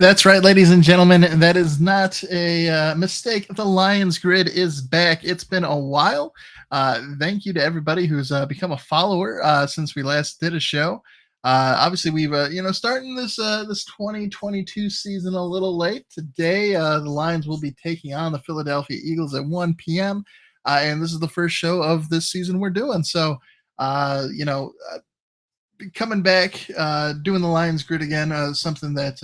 That's right, ladies and gentlemen. That is not a mistake. The Lions Grid is back. It's been a while. Thank you to everybody who's become a follower since we last did a show. Obviously, we've starting this 2022 season a little late. Today, the Lions will be taking on the Philadelphia Eagles at 1 p.m. And this is the first show of this season we're doing. So, coming back, doing the Lions Grid again, something that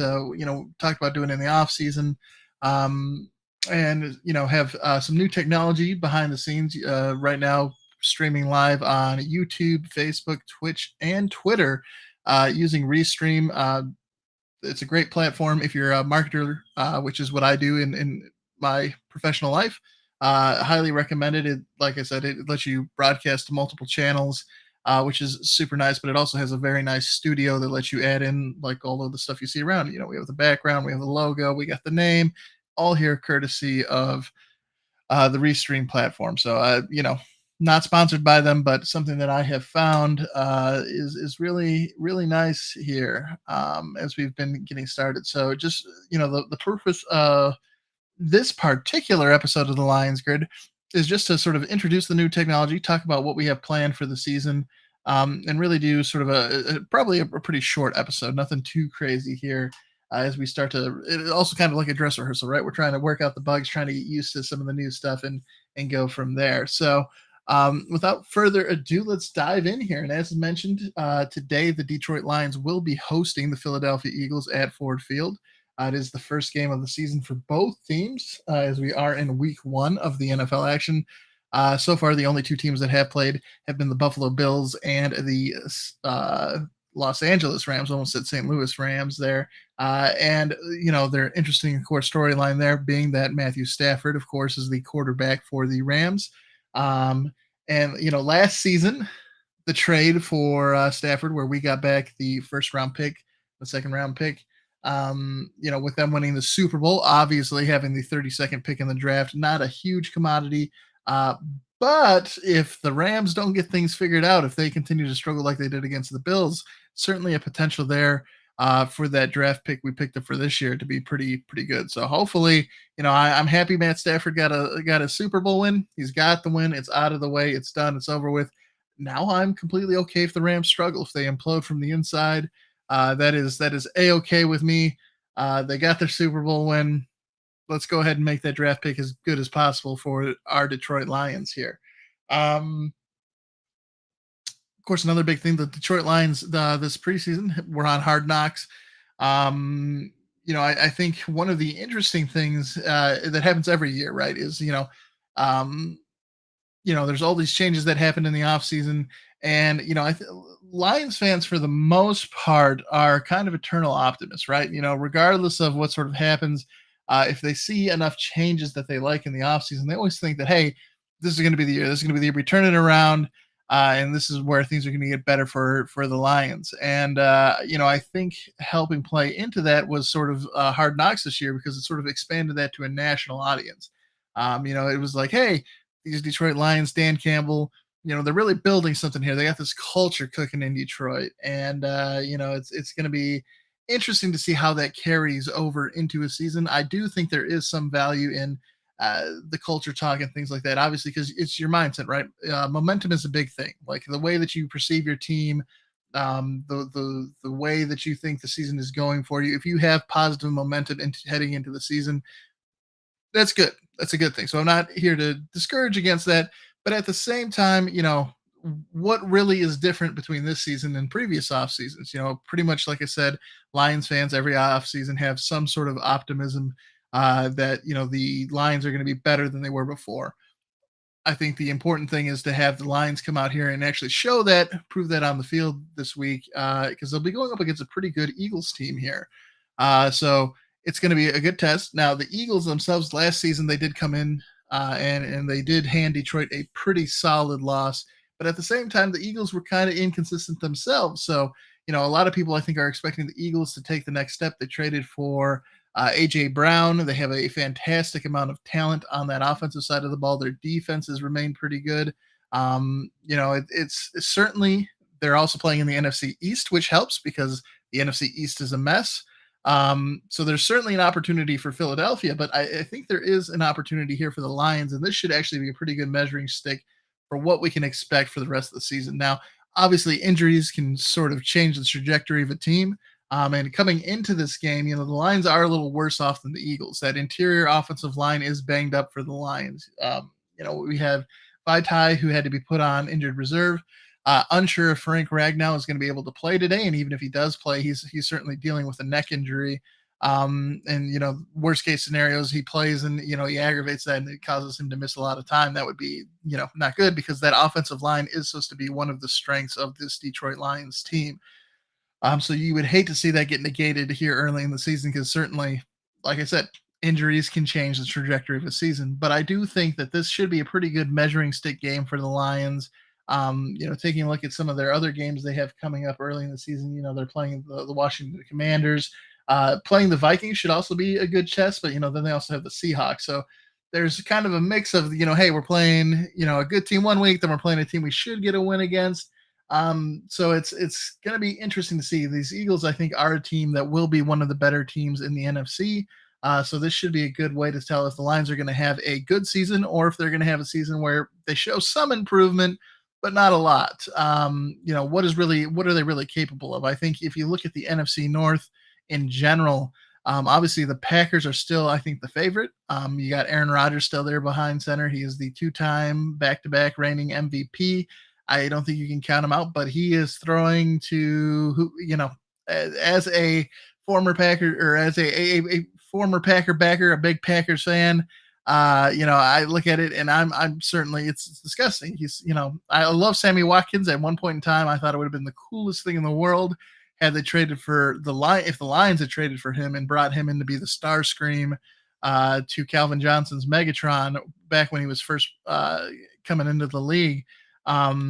talked about doing in the off season, um, and have some new technology behind the scenes right now, streaming live on YouTube, Facebook, Twitch, and Twitter using Restream. It's a great platform if you're a marketer, which is what I do in my professional life. Highly recommended. It, like I said, it lets you broadcast to multiple channels, which is super nice. But it also has a very nice studio that lets you add in like all of the stuff you see around. We have the background, we have the logo, we got the name, all here courtesy of the Restream platform. So, not sponsored by them, but something that I have found is really really nice here as we've been getting started. So, just the purpose of this particular episode of the Lions Grid is just to sort of introduce the new technology, talk about what we have planned for the season, and really do sort of probably a pretty short episode. Nothing too crazy here. As we start to, it also kind of like a dress rehearsal, right? We're trying to work out the bugs, trying to get used to some of the new stuff, and go from there. So, without further ado, let's dive in here. And as mentioned, today the Detroit Lions will be hosting the Philadelphia Eagles at Ford Field. It is the first game of the season for both teams, as we are in week one of the NFL action. So far, the only two teams that have played have been the Buffalo Bills and the Los Angeles Rams. Almost said St. Louis Rams there. Their interesting, of course, storyline there being that Matthew Stafford, of course, is the quarterback for the Rams. Last season, the trade for Stafford, where we got back the first round pick, the second round pick, with them winning the Super Bowl, obviously having the 32nd pick in the draft, not a huge commodity. Uh, but if the Rams don't get things figured out, if they continue to struggle like they did against the Bills, certainly a potential there for that draft pick we picked up for this year to be pretty good. So hopefully, I'm happy Matt Stafford got a Super Bowl win. He's got the win. It's out of the way. It's done. It's over with. Now I'm completely okay if the Rams struggle, if they implode from the inside. That is a-okay with me. They got their Super Bowl win. Let's go ahead and make that draft pick as good as possible for our Detroit Lions here. Of course, another big thing: the Detroit Lions this preseason were on Hard Knocks. I think one of the interesting things that happens every year, right, is um, there's all these changes that happen in the off season, and Lions fans for the most part are kind of eternal optimists, right? Regardless of what sort of happens, if they see enough changes that they like in the off season, they always think that, hey, this is going to be the year. This is going to be the year we turn it around, and this is where things are going to get better for the Lions. And I think helping play into that was sort of Hard Knocks this year because it sort of expanded that to a national audience. It was like, hey, these Detroit Lions, Dan Campbell, they're really building something here. They got this culture cooking in Detroit, and it's going to be interesting to see how that carries over into a season. I do think there is some value in the culture talk and things like that, obviously, because it's your mindset, right? Momentum is a big thing. Like the way that you perceive your team, the way that you think the season is going for you. If you have positive momentum heading into the season, that's good. That's a good thing. So I'm not here to discourage against that, but at the same time, what really is different between this season and previous off seasons? Pretty much like I said, Lions fans every off season have some sort of optimism that the Lions are going to be better than they were before. I think the important thing is to have the Lions come out here and actually show that, prove that on the field this week, because they'll be going up against a pretty good Eagles team here. So it's going to be a good test. Now, the Eagles themselves last season, they did come in and they did hand Detroit a pretty solid loss. But at the same time, the Eagles were kind of inconsistent themselves. So, a lot of people I think are expecting the Eagles to take the next step. They traded for AJ Brown. They have a fantastic amount of talent on that offensive side of the ball. Their defenses remain pretty good. It's certainly they're also playing in the NFC East, which helps because the NFC East is a mess. So there's certainly an opportunity for Philadelphia, but I think there is an opportunity here for the Lions, and this should actually be a pretty good measuring stick for what we can expect for the rest of the season. Now, obviously, injuries can sort of change the trajectory of a team. And coming into this game, the Lions are a little worse off than the Eagles. That interior offensive line is banged up for the Lions. We have Vaitai, who had to be put on injured reserve. Unsure if Frank Ragnow is going to be able to play today, and even if he does play, he's certainly dealing with a neck injury. And worst case scenarios, he plays and he aggravates that and it causes him to miss a lot of time. That would be not good because that offensive line is supposed to be one of the strengths of this Detroit Lions team. So you would hate to see that get negated here early in the season because certainly, like I said, injuries can change the trajectory of a season. But I do think that this should be a pretty good measuring stick game for the Lions. Taking a look at some of their other games they have coming up early in the season, they're playing the Washington Commanders. Playing the Vikings should also be a good test, but then they also have the Seahawks. So there's kind of a mix of hey, we're playing a good team one week, then we're playing a team we should get a win against. So it's going to be interesting to see. These Eagles, I think, are a team that will be one of the better teams in the NFC. So this should be a good way to tell if the Lions are going to have a good season or if they're going to have a season where they show some improvement, but not a lot. What are they really capable of? I think if you look at the NFC North in general, obviously the Packers are still, I think, the favorite. You got Aaron Rodgers still there behind center. He is the two-time back-to-back reigning MVP. I don't think you can count him out, but he is throwing to who, as a former Packer or as a former Packer backer, a big Packers fan. I look at it and I'm certainly it's disgusting. I love Sammy Watkins. At one point in time, I thought it would have been the coolest thing in the world had they traded for if the Lions had traded for him and brought him in to be the Starscream to Calvin Johnson's Megatron back when he was first coming into the league. But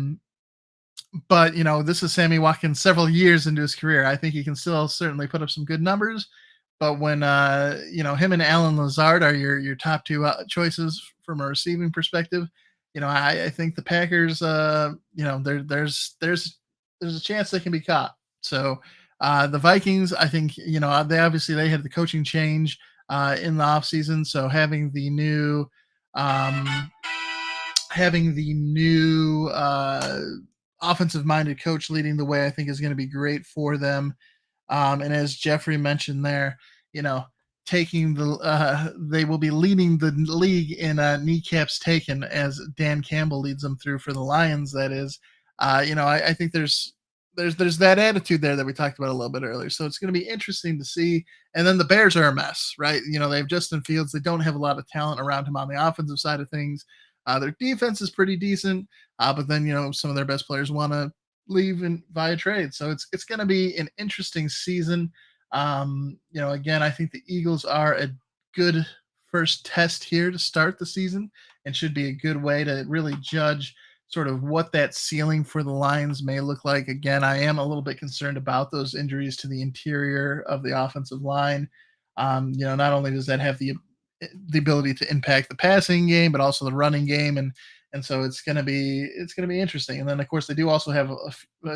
this is Sammy Watkins several years into his career. I think he can still certainly put up some good numbers. But when him and Alan Lazard are your top two choices from a receiving perspective, I think the Packers, there's a chance they can be caught. So the Vikings, I think, they had the coaching change in the offseason. So having the new offensive minded coach leading the way, I think is going to be great for them. And as Jeffrey mentioned there, taking they will be leading the league in kneecaps taken as Dan Campbell leads them through for the Lions. That is, I think there's that attitude there that we talked about a little bit earlier. So it's going to be interesting to see. And then the Bears are a mess, right? They have Justin Fields. They don't have a lot of talent around him on the offensive side of things. Their defense is pretty decent, but then some of their best players want to leave via trade. So it's going to be an interesting season. Again, I think the Eagles are a good first test here to start the season and should be a good way to really judge sort of what that ceiling for the Lions may look like. Again, I am a little bit concerned about those injuries to the interior of the offensive line. Not only does that have the ability to impact the passing game, but also the running game, and so it's going to be interesting. And then of course they do also have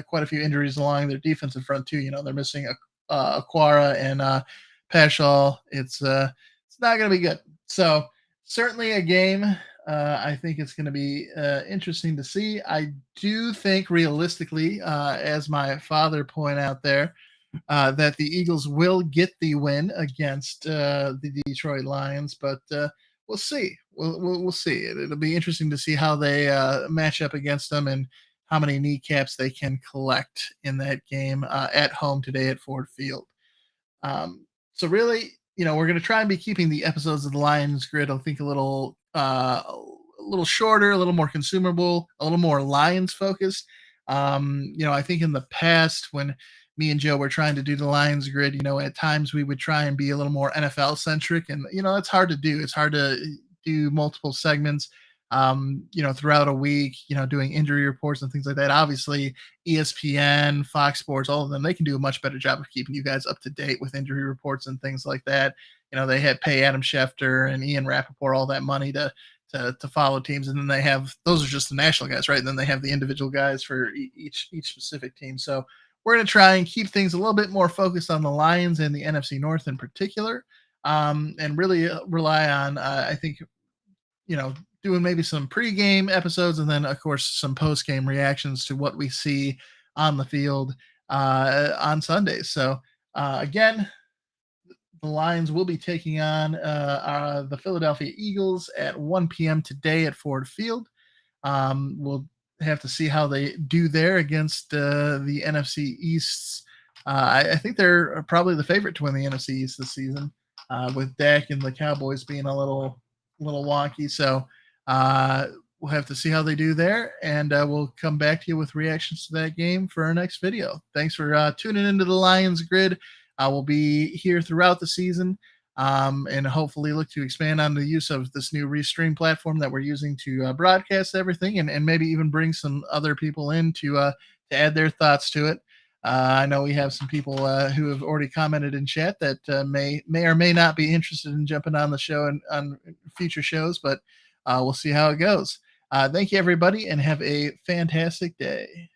quite a few injuries along their defensive front too. They're missing Aquara and Paschal. It's not going to be good. So certainly a game. I think it's going to be interesting to see. I do think realistically, as my father pointed out there, that the Eagles will get the win against the Detroit Lions, but we'll see. We'll see. It'll be interesting to see how they match up against them and how many kneecaps they can collect in that game at home today at Ford Field. So really, we're going to try and be keeping the episodes of the Lions Grid, I think, a little shorter, a little more consumable, a little more Lions focused. I think in the past when me and Joe were trying to do the Lions Grid, at times we would try and be a little more NFL centric, and it's hard to do. It's hard to do multiple segments, throughout a week, doing injury reports and things like that. Obviously, ESPN, Fox Sports, all of them, they can do a much better job of keeping you guys up to date with injury reports and things like that. They had pay Adam Schefter and Ian Rappaport all that money to follow teams, and then they have those are just the national guys, right? And then they have the individual guys for each specific team. So we're going to try and keep things a little bit more focused on the Lions and the NFC North in particular, and really rely on, I think, you know, doing maybe some pre-game episodes and then, of course, some post-game reactions to what we see on the field on Sundays. So, again, the Lions will be taking on the Philadelphia Eagles at 1 p.m. today at Ford Field. We'll have to see how they do there against the NFC East's. I think they're probably the favorite to win the NFC East this season, with Dak and the Cowboys being a little wonky. So we'll have to see how they do there, and we'll come back to you with reactions to that game for our next video. Thanks for tuning into the Lions Grid. We'll be here throughout the season, and hopefully look to expand on the use of this new Restream platform that we're using to broadcast everything, and maybe even bring some other people in to add their thoughts to it. I know we have some people who have already commented in chat that may or may not be interested in jumping on the show and on future shows, but we'll see how it goes. Thank you, everybody, and have a fantastic day.